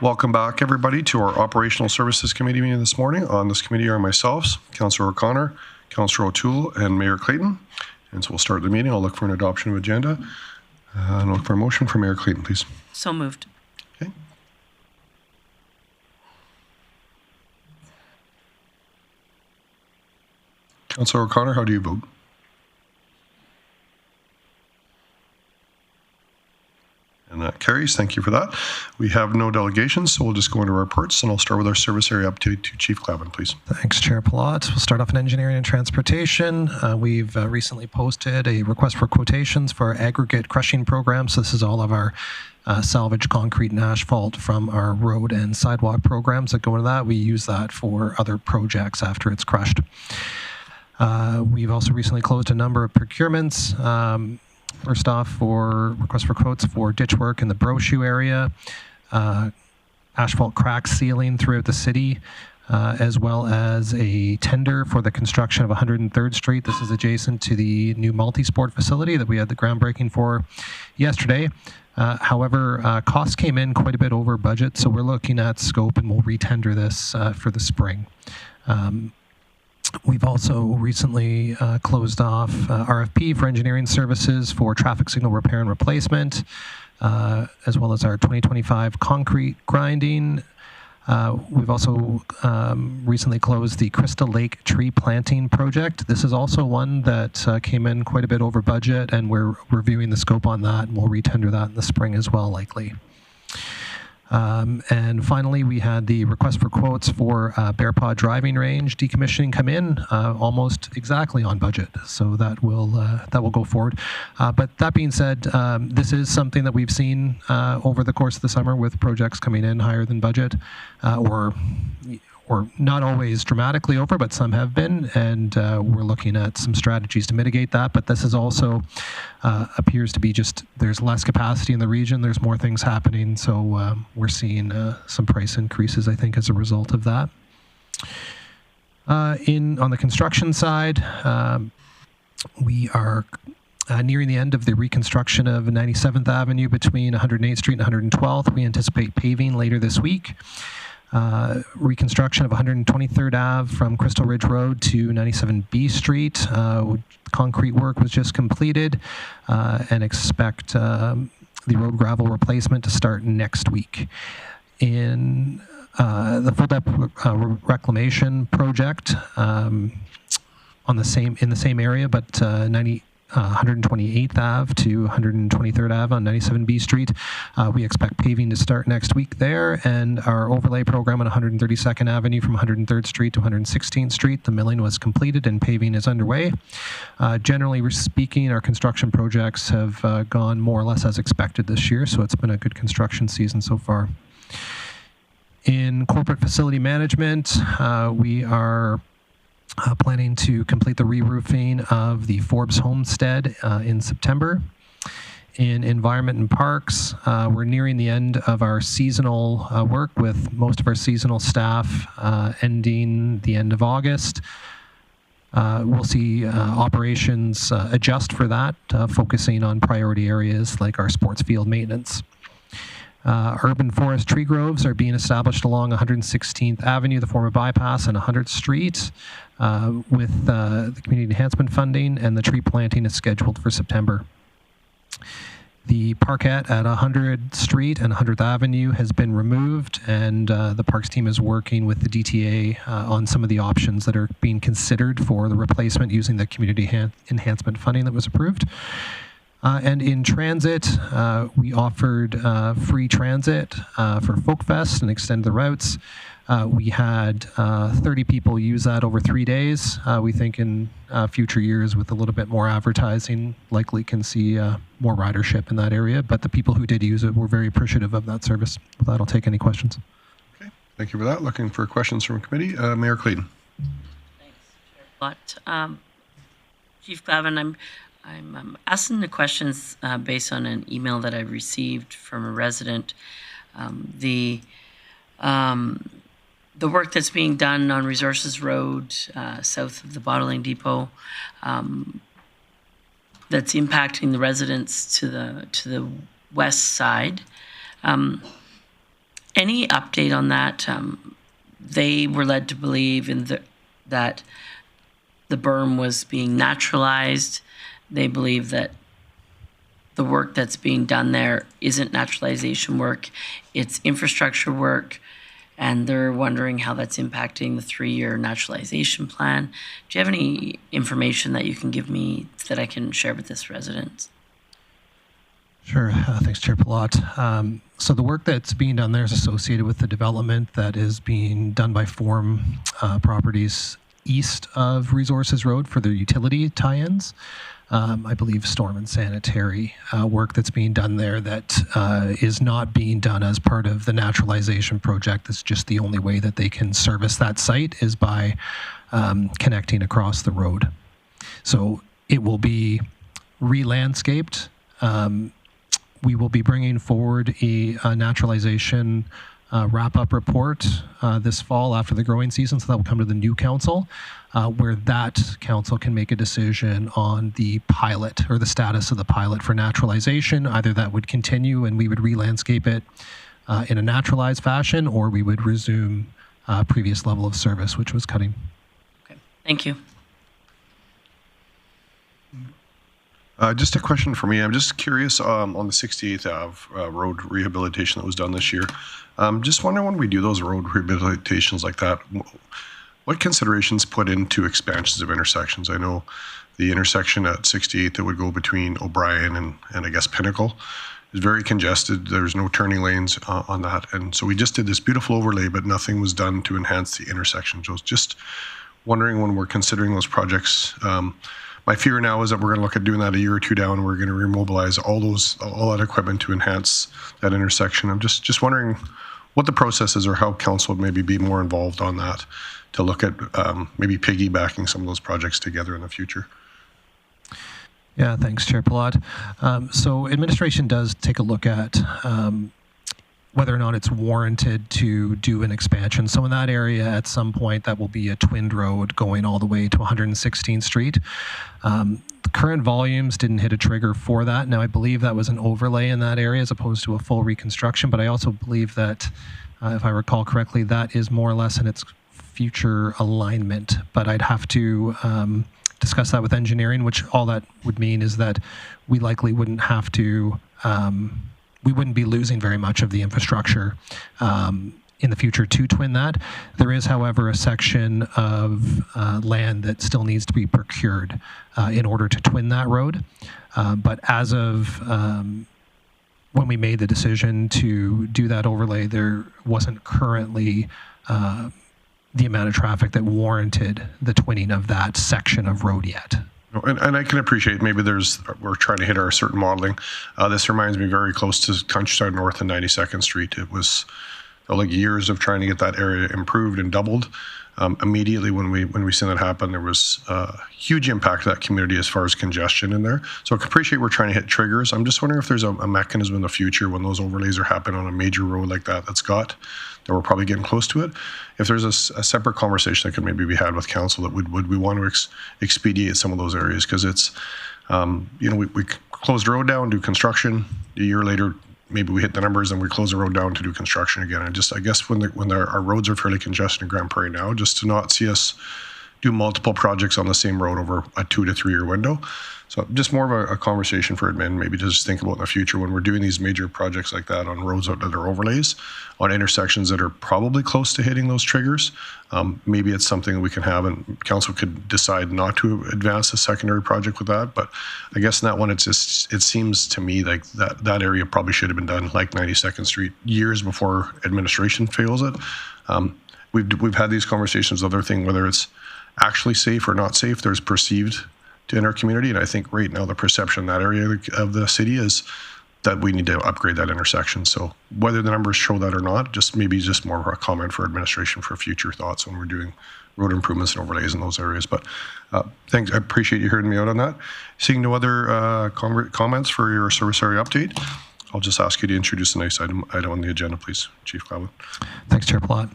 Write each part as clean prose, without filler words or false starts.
Welcome back, everybody, to our Operational Services Committee meeting this morning. On this committee are myself, Councillor O'Connor, Councillor O'Toole, and Mayor Clayton. And so we'll start the meeting. I'll look for an adoption of agenda. And I'll look for a motion from Mayor Clayton, please. So moved. Okay. Councillor O'Connor, how do you vote? And that carries. Thank you for that. We have no delegations, so we'll just go into our reports, and I'll start with our service area update to Chief Clavin, please. Thanks, Chair Palat. We'll start off in engineering and transportation. We've recently posted a request for quotations for our aggregate crushing program. So this is all of our salvage concrete and asphalt from our road and sidewalk programs that go into that. We use that for other projects after it's crushed. We've also recently closed a number of procurements. First off, for request for quotes for ditch work in the Brochu area, asphalt crack sealing throughout the city, as well as a tender for the construction of 103rd Street. This is adjacent to the new multi-sport facility that we had the groundbreaking for yesterday. However, costs came in quite a bit over budget, so we're looking at scope and we'll retender this for the spring. We've also recently closed off RFP for engineering services for traffic signal repair and replacement, as well as our 2025 concrete grinding. We've also recently closed the Crystal Lake tree planting project. This is also one that came in quite a bit over budget, and we're reviewing the scope on that, and we'll retender that in the spring as well, likely. And finally, we had the request for quotes for Bear Paw driving range decommissioning come in almost exactly on budget. So that will go forward. But that being said, this is something that we've seen over the course of the summer with projects coming in higher than budget, or not always dramatically over, but some have been, and we're looking at some strategies to mitigate that. But this is also appears to be just there's less capacity in the region, there's more things happening, so we're seeing some price increases, I think, as a result of that. On the construction side, we are nearing the end of the reconstruction of 97th Avenue between 108th Street and 112th. We anticipate paving later this week. Reconstruction of 123rd Ave from Crystal Ridge Road to 97B Street. Concrete work was just completed, and expect the road gravel replacement to start next week. In the full depth reclamation project in the same area, but 128th Ave to 123rd Ave on 97B Street. We expect paving to start next week there, and our overlay program on 132nd Avenue from 103rd Street to 116th Street. The milling was completed and paving is underway. Generally speaking, our construction projects have gone more or less as expected this year, so it's been a good construction season so far. In corporate facility management, we are planning to complete the re-roofing of the Forbes Homestead in September. In environment and parks, we're nearing the end of our seasonal work with most of our seasonal staff ending the end of August. We'll see operations adjust for that, focusing on priority areas like our sports field maintenance. Urban forest tree groves are being established along 116th Avenue, the former bypass, and 100th Street with the community enhancement funding, and the tree planting is scheduled for September. The parkette at 100th Street and 100th Avenue has been removed, and the Parks team is working with the DTA on some of the options that are being considered for the replacement using the community enhancement funding that was approved. And in transit, we offered free transit for Folkfest and extended the routes. We had 30 people use that over 3 days. We think in future years with a little bit more advertising, likely can see more ridership in that area. But the people who did use it were very appreciative of that service. With that, I'll take any questions. Okay, thank you for that. Looking for questions from committee. Mayor Clayton. Thanks, Chair. Chief Clavin, I'm asking the questions based on an email that I received from a resident. The work that's being done on Resources Road, south of the bottling depot, that's impacting the residents to the west side. Any update on that? They were led to believe that the berm was being naturalized. They believe that the work that's being done there isn't naturalization work, it's infrastructure work, and they're wondering how that's impacting the 3-year naturalization plan. Do you have any information that you can give me that I can share with this resident? Sure. Thanks, Chair Palat. So the work that's being done there is associated with the development that is being done by Form Properties east of Resources Road for their utility tie-ins. I believe storm and sanitary work that's being done there that is not being done as part of the naturalization project. It's just the only way that they can service that site is by connecting across the road. So it will be re-landscaped. We will be bringing forward a naturalization wrap-up report this fall after the growing season, so that will come to the new council, where that council can make a decision on the pilot or the status of the pilot for naturalization. Either that would continue and we would re-landscape it in a naturalized fashion, or we would resume previous level of service, which was cutting. Okay, thank you. Just a question for me. I'm just curious on the 68th Ave road rehabilitation that was done this year. Just wondering when we do those road rehabilitations like that, what considerations put into expansions of intersections? I know the intersection at 68th that would go between O'Brien and I guess Pinnacle is very congested. There's no turning lanes on that. And so we just did this beautiful overlay, but nothing was done to enhance the intersection. So just wondering when we're considering those projects. My fear now is that we're going to look at doing that a year or two down. We're going to remobilize all that equipment to enhance that intersection. I'm just wondering what the process is, or how council would maybe be more involved on that to look at maybe piggybacking some of those projects together in the future. Yeah, thanks, Chair Palat. So administration does take a look at whether or not it's warranted to do an expansion. So in that area, at some point, that will be a twinned road going all the way to 116th Street. The current volumes didn't hit a trigger for that. Now, I believe that was an overlay in that area as opposed to a full reconstruction, but I also believe that, if I recall correctly, that is more or less in its future alignment. But I'd have to discuss that with engineering, which all that would mean is that we likely wouldn't have to we wouldn't be losing very much of the infrastructure in the future to twin that. There is, however, a section of land that still needs to be procured in order to twin that road. But as of when we made the decision to do that overlay, there wasn't currently the amount of traffic that warranted the twinning of that section of road yet. And I can appreciate maybe we're trying to hit our certain modeling. This reminds me very close to Countryside North and 92nd Street. It was like years of trying to get that area improved and doubled. Immediately when we seen that happen, there was a huge impact to that community as far as congestion in there. So I can appreciate we're trying to hit triggers. I'm just wondering if there's a mechanism in the future when those overlays are happening on a major road like that that we're probably getting close to it. If there's a separate conversation that could maybe be had with council, that would we want to expedite some of those areas, because it's we close the road down, do construction. A year later, maybe we hit the numbers and we close the road down to do construction again. And I guess when our roads are fairly congested in Grande Prairie now, just to not see us do multiple projects on the same road over a 2 to 3 year window. So just more of a conversation for admin, maybe to just think about in the future when we're doing these major projects like that on roads that are overlays, on intersections that are probably close to hitting those triggers. Maybe it's something that we can have, and council could decide not to advance a secondary project with that. But I guess in that one, it seems to me like that area probably should have been done like 92nd Street years before administration fails it. We've had these conversations with other things, whether it's actually safe or not safe, there's perceived in our community. And I think right now the perception in that area of the city is that we need to upgrade that intersection. So whether the numbers show that or not, just more of a comment for administration for future thoughts when we're doing road improvements and overlays in those areas. But thanks, I appreciate you hearing me out on that. Seeing no other comments for your service area update, I'll just ask you to introduce the next item on the agenda, please, Chief Clavin. Thanks, Chair Plott.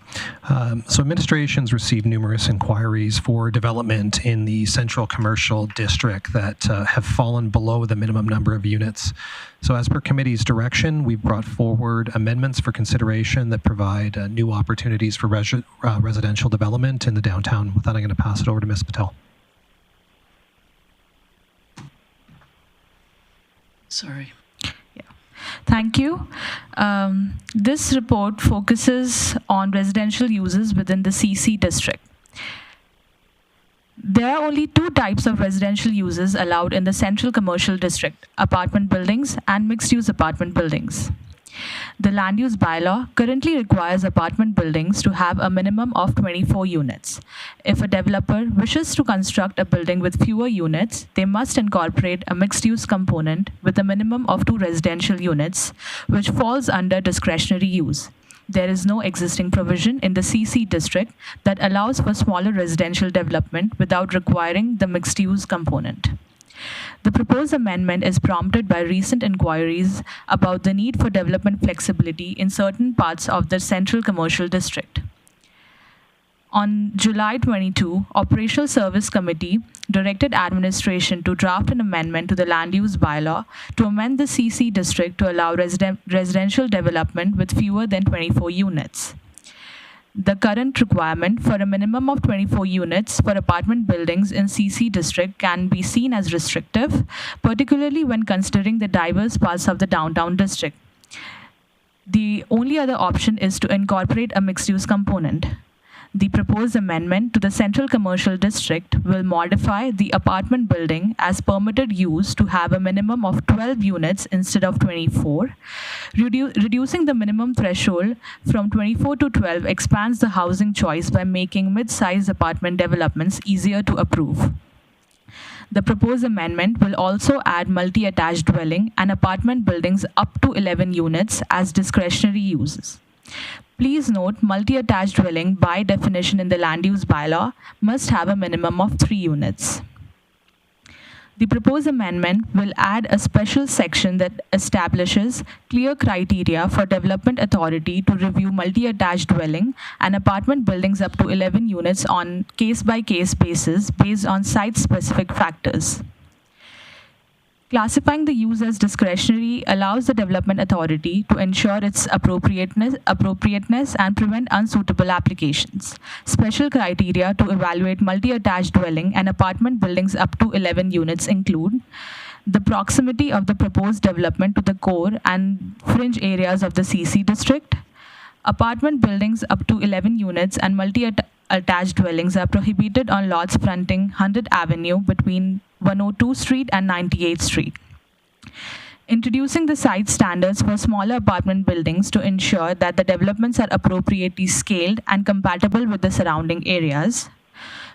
So administration's received numerous inquiries for development in the central commercial district that have fallen below the minimum number of units. So as per committee's direction, we've brought forward amendments for consideration that provide new opportunities for residential development in the downtown. With that, I'm going to pass it over to Ms. Patel. Sorry. Thank you. This report focuses on residential uses within the CC district. There are only two types of residential uses allowed in the central commercial district: apartment buildings and mixed-use apartment buildings. The land use bylaw currently requires apartment buildings to have a minimum of 24 units. If a developer wishes to construct a building with fewer units, they must incorporate a mixed-use component with a minimum of 2 residential units, which falls under discretionary use. There is no existing provision in the CC district that allows for smaller residential development without requiring the mixed-use component. The proposed amendment is prompted by recent inquiries about the need for development flexibility in certain parts of the central commercial district. On July 22, Operational Service Committee directed administration to draft an amendment to the land use bylaw to amend the CC district to allow residential development with fewer than 24 units. The current requirement for a minimum of 24 units for apartment buildings in CC district can be seen as restrictive, particularly when considering the diverse parts of the downtown district. The only other option is to incorporate a mixed-use component. The proposed amendment to the Central Commercial District will modify the apartment building as permitted use to have a minimum of 12 units instead of 24. Reducing the minimum threshold from 24 to 12 expands the housing choice by making mid-sized apartment developments easier to approve. The proposed amendment will also add multi-attached dwelling and apartment buildings up to 11 units as discretionary uses. Please note, multi-attached dwelling by definition in the land use bylaw must have a minimum of 3 units. The proposed amendment will add a special section that establishes clear criteria for development authority to review multi-attached dwelling and apartment buildings up to 11 units on case-by-case basis based on site-specific factors. Classifying the use as discretionary allows the development authority to ensure its appropriateness and prevent unsuitable applications. Special criteria to evaluate multi-attached dwelling and apartment buildings up to 11 units include the proximity of the proposed development to the core and fringe areas of the CC district. Apartment buildings up to 11 units and multi-attached dwellings are prohibited on lots fronting 100 Avenue between 102 Street and 98th Street. Introducing the site standards for smaller apartment buildings to ensure that the developments are appropriately scaled and compatible with the surrounding areas.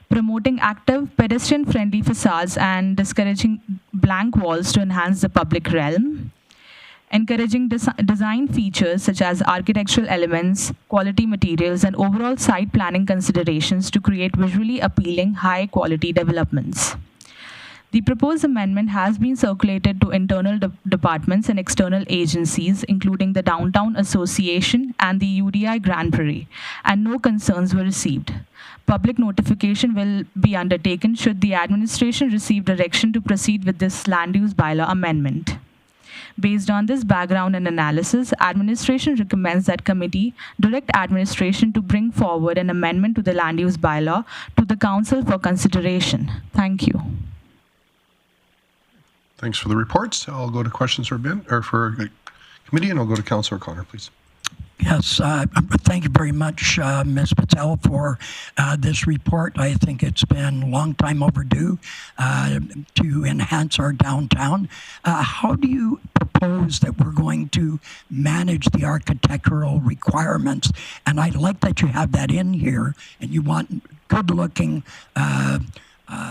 Promoting active pedestrian-friendly facades and discouraging blank walls to enhance the public realm. Encouraging design features such as architectural elements, quality materials, and overall site planning considerations to create visually appealing, high-quality developments. The proposed amendment has been circulated to internal departments and external agencies, including the Downtown Association and the UDI Grande Prairie, and no concerns were received. Public notification will be undertaken should the administration receive direction to proceed with this land use bylaw amendment. Based on this background and analysis, administration recommends that committee direct administration to bring forward an amendment to the land use bylaw to the council for consideration. Thank you. Thanks for the reports. I'll go to questions for committee, and I'll go to Councillor O'Connor, please. Yes, thank you very much, Ms. Patel, for this report. I think it's been a long time overdue to enhance our downtown. How do you propose that we're going to manage the architectural requirements? And I like that you have that in here, and you want good-looking,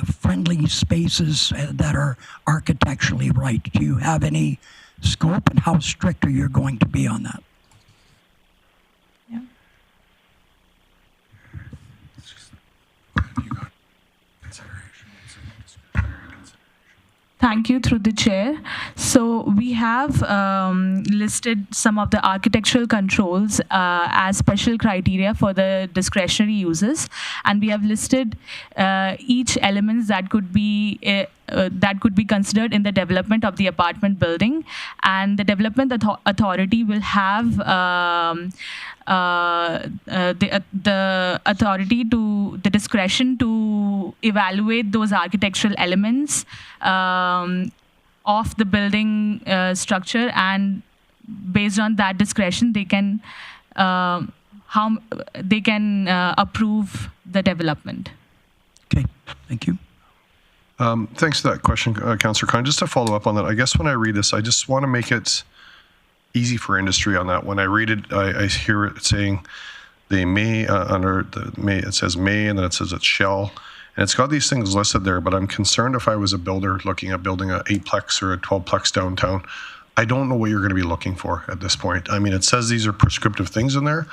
friendly spaces that are architecturally right. Do you have any scope, and how strict are you going to be on that? Thank you, through the chair. So we have listed some of the architectural controls as special criteria for the discretionary uses, and we have listed each elements that could be considered in the development of the apartment building, and the development authority will have the authority to the discretion to evaluate those architectural elements of the building structure, and based on that discretion they can approve the development. Okay, thank you. Thanks for that question, Councillor Khan. Just to follow up on that, I guess when I read this, I just want to make it easy for industry on that. When I read it, I hear it saying they may, under the may, it says may, and then it says it shall. And it's got these things listed there, but I'm concerned if I was a builder looking at building a 8-plex or a 12-plex downtown, I don't know what you're going to be looking for at this point. I mean, it says these are prescriptive things in there.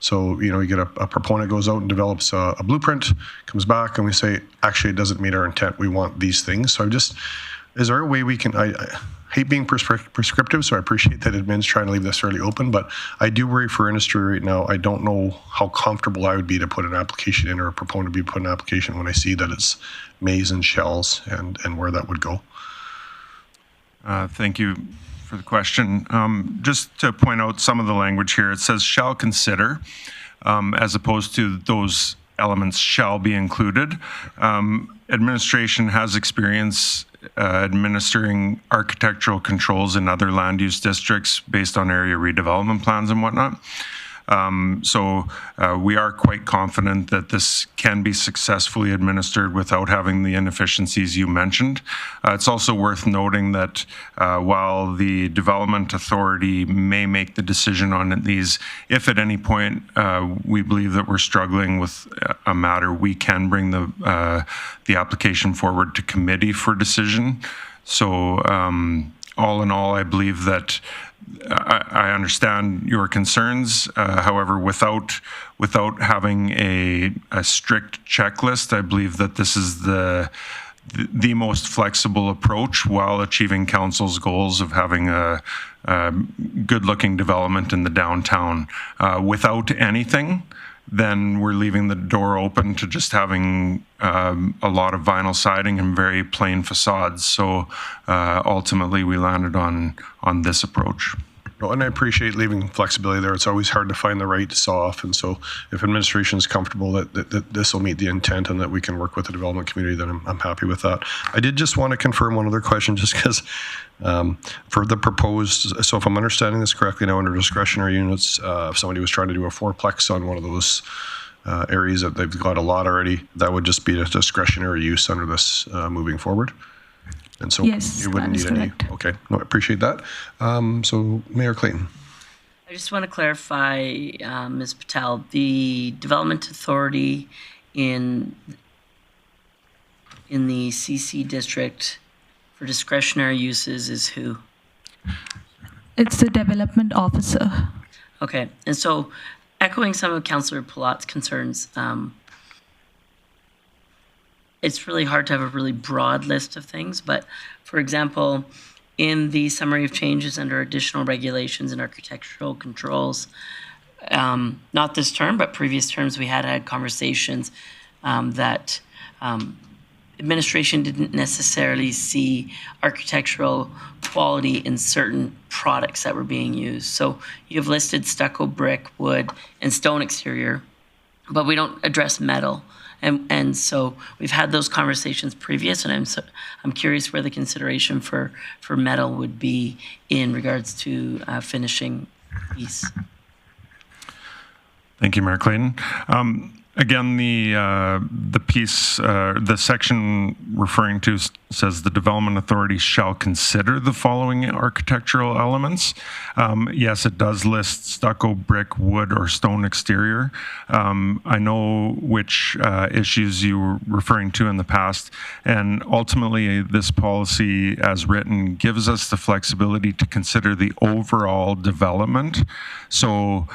So, you know, you get a proponent goes out and develops a blueprint, comes back, and we say, actually, it doesn't meet our intent. We want these things. So is there a way we can, I hate being prescriptive, so I appreciate that admin's trying to leave this fairly open, but I do worry for industry right now. I don't know how comfortable I would be to put an application in, or a proponent to be put an application when I see that it's mays and shells, and where that would go. Thank you for the question. Just to point out some of the language here, it says shall consider, as opposed to those elements shall be included. Administration has experience administering architectural controls in other land use districts based on area redevelopment plans and whatnot. So we are quite confident that this can be successfully administered without having the inefficiencies you mentioned. It's also worth noting that while the development authority may make the decision on these, if at any point we believe that we're struggling with a matter, we can bring the application forward to committee for decision. So all in all, I believe that I understand your concerns. However, without having a strict checklist, I believe that this is the most flexible approach while achieving council's goals of having a good-looking development in the downtown. Without anything, then we're leaving the door open to just having a lot of vinyl siding and very plain facades. So ultimately, we landed on this approach. No, and I appreciate leaving flexibility there. It's always hard to find the right saw-off, and so if administration is comfortable that this will meet the intent and that we can work with the development community, then I'm happy with that. I did just want to confirm one other question, just because for the proposed, so if I'm understanding this correctly now, under discretionary units, if somebody was trying to do a 4-plex on one of those areas that they've got a lot already, that would just be a discretionary use under this moving forward? And so yes, you wouldn't need any. Okay, no, I appreciate that. So Mayor Clayton. I just want to clarify, Ms. Patel, the development authority in the CC district for discretionary uses is who? It's the development officer. Okay, and so echoing some of Councillor Palat's concerns, it's really hard to have a really broad list of things, but for example, in the summary of changes under additional regulations and architectural controls, not this term, but previous terms, we had conversations that administration didn't necessarily see architectural quality in certain products that were being used. So you've listed stucco, brick, wood, and stone exterior, but we don't address metal. And so we've had those conversations previous, and I'm curious where the consideration for metal would be in regards to finishing piece. Thank you, Mayor Clayton. Again, the piece, the section referring to says the development authority shall consider the following architectural elements. Yes, it does list stucco, brick, wood, or stone exterior. I know which issues you were referring to in the past, and ultimately this policy as written gives us the flexibility to consider the overall development. So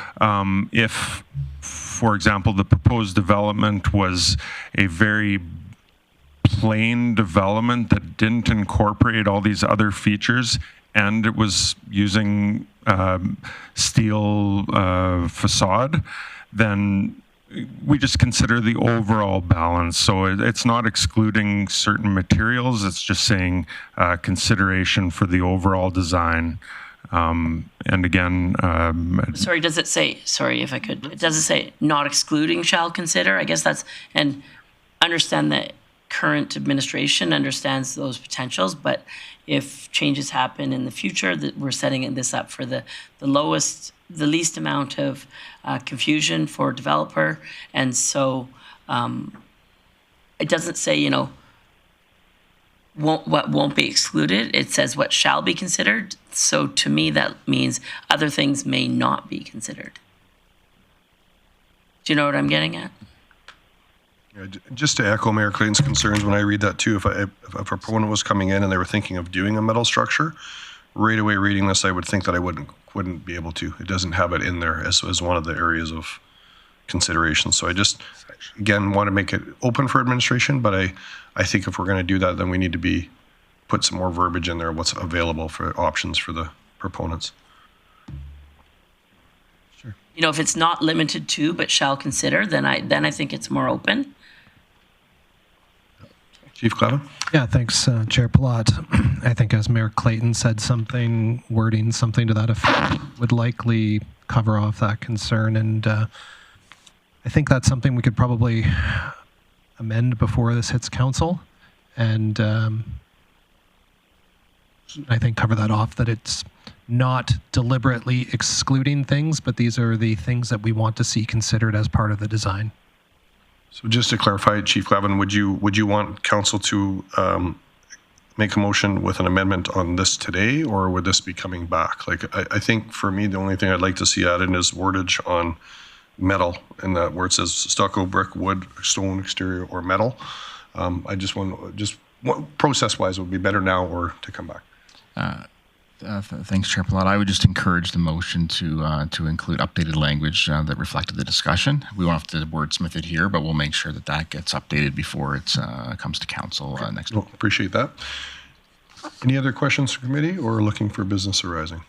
if, for example, the proposed development was a very plain development that didn't incorporate all these other features, and it was using steel facade, then we just consider the overall balance. So it's not excluding certain materials, it's just saying consideration for the overall design. And again, Sorry, does it say, sorry if I could, it doesn't say not excluding shall consider? I guess that's, and understand that current administration understands those potentials, but if changes happen in the future, that we're setting this up for the least amount of confusion for developer. And so it doesn't say, what won't be excluded. It says what shall be considered. So to me, that means other things may not be considered. Do you know what I'm getting at? Yeah, just to echo Mayor Clayton's concerns, when I read that too, if a proponent was coming in and they were thinking of doing a metal structure, right away reading this, I would think that I wouldn't be able to. It doesn't have it in there as one of the areas of consideration. So I just, again, want to make it open for administration, but I think if we're going to do that, then we need to put some more verbiage in there, what's available for options for the proponents. Sure. If it's not limited to, but shall consider, then I think it's more open. Chief Clavin? Yeah, thanks, Chair Palat. I think as Mayor Clayton said, wording something to that effect would likely cover off that concern. And I think that's something we could probably amend before this hits council. And I think cover that off, that it's not deliberately excluding things, but these are the things that we want to see considered as part of the design. So just to clarify, Chief Clavin, would you want council to make a motion with an amendment on this today, or would this be coming back? Like, I think for me, the only thing I'd like to see added is wordage on metal, and that where it says stucco, brick, wood, stone, exterior, or metal. I just process-wise, it would be better now or to come back. Thanks, Chair Palat. I would just encourage the motion to include updated language that reflected the discussion. We won't have to wordsmith it here, but we'll make sure that gets updated before it comes to council next week. Appreciate that. Any other questions for committee or looking for business arising?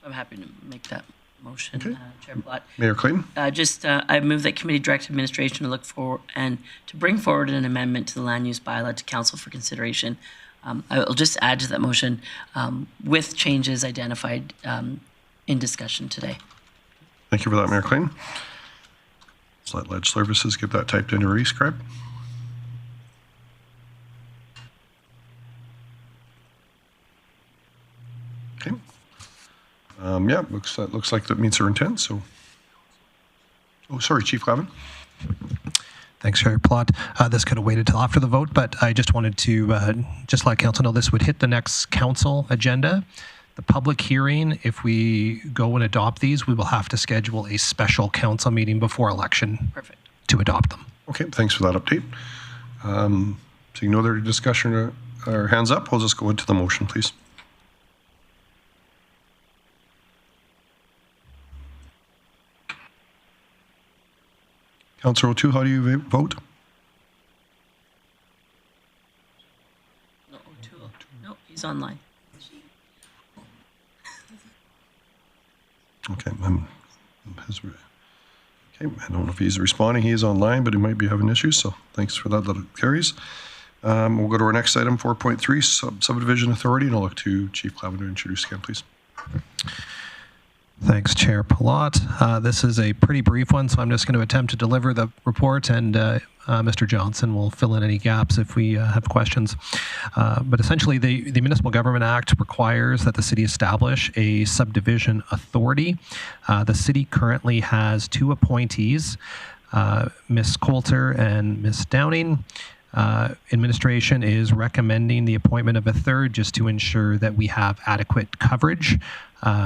So I'm happy to make that motion, Okay. Chair Blatt. Mayor Clayton? I move that committee direct administration to look for and to bring forward an amendment to the land use bylaw to council for consideration. I will just add to that motion with changes identified in discussion today. Thank you for that, Mayor Clayton. Let's let Ledge Services get that typed into rescribe. Okay. Yeah, looks like that meets our intent. So, oh, sorry, Chief Clavin. Thanks, Chair Plot. This could have waited till after the vote, but I just wanted to just let council know this would hit the next council agenda. The public hearing, if we go and adopt these, we will have to schedule a special council meeting before election. Perfect. To adopt them. Okay, thanks for that update. Seeing no other discussion or hands up, we'll just go into the motion, please. Councillor O'Toole, how do you vote? No, O'Toole. No, he's online. Okay, okay, I don't know if he's responding. He is online, but he might be having issues, so thanks for that. That carries. We'll go to our next item, 4.3, Subdivision Authority, and I'll look to Chief Clavin to introduce again, please. Thanks, Chair Palat. This is a pretty brief one, so I'm just going to attempt to deliver the report, and Mr. Johnson will fill in any gaps if we have questions. But essentially, the Municipal Government Act requires that the city establish a subdivision authority. The city currently has 2 appointees, Ms. Coulter and Ms. Downing. Administration is recommending the appointment of a third just to ensure that we have adequate coverage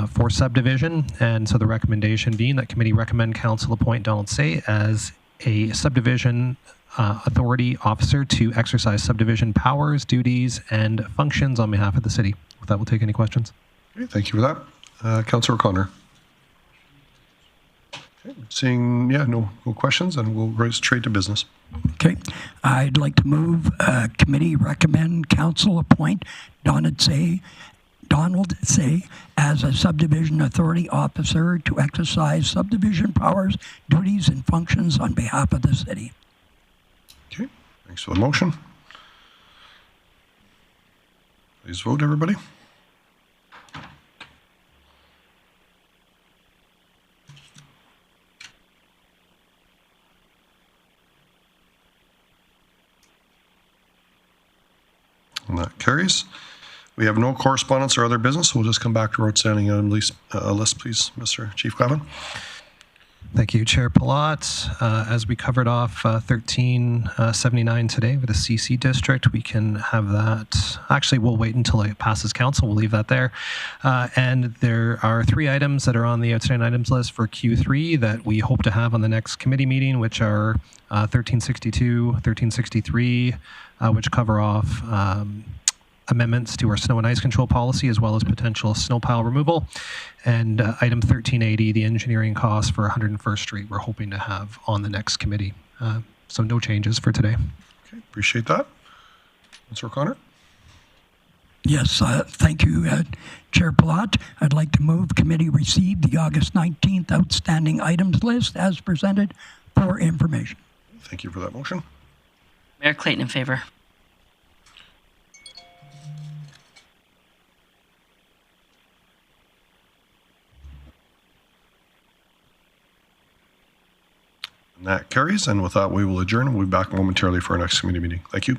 for subdivision. And so the recommendation being that committee recommend council appoint Donald Say as a subdivision authority officer to exercise subdivision powers, duties, and functions on behalf of the city. With that, we'll take any questions. Okay, thank you for that. Councillor O'Connor. Okay, seeing, no questions, and we'll go straight to business. Okay. I'd like to move committee recommend council appoint Donald Say as a subdivision authority officer to exercise subdivision powers, duties, and functions on behalf of the city. Okay, thanks for the motion. Please vote, everybody. And that carries. We have no correspondence or other business. We'll just come back to our outstanding item list, please, Mr. Chief Clavin. Thank you, Chair Palat. As we covered off 1379 today with the CC district, we can have that. Actually, we'll wait until it passes council. We'll leave that there. And there are 3 items that are on the outstanding items list for Q3 that we hope to have on the next committee meeting, which are 1362, 1363, which cover off amendments to our snow and ice control policy, as well as potential snow pile removal. And item 1380, the engineering costs for 101st Street, we're hoping to have on the next committee. So no changes for today. Okay, appreciate that. Mr. O'Connor? Yes, thank you, Chair Palat. I'd like to move committee receive the August 19th outstanding items list as presented for information. Thank you for that motion. Mayor Clayton in favor. And that carries. And with that, we will adjourn and we'll be back momentarily for our next committee meeting. Thank you.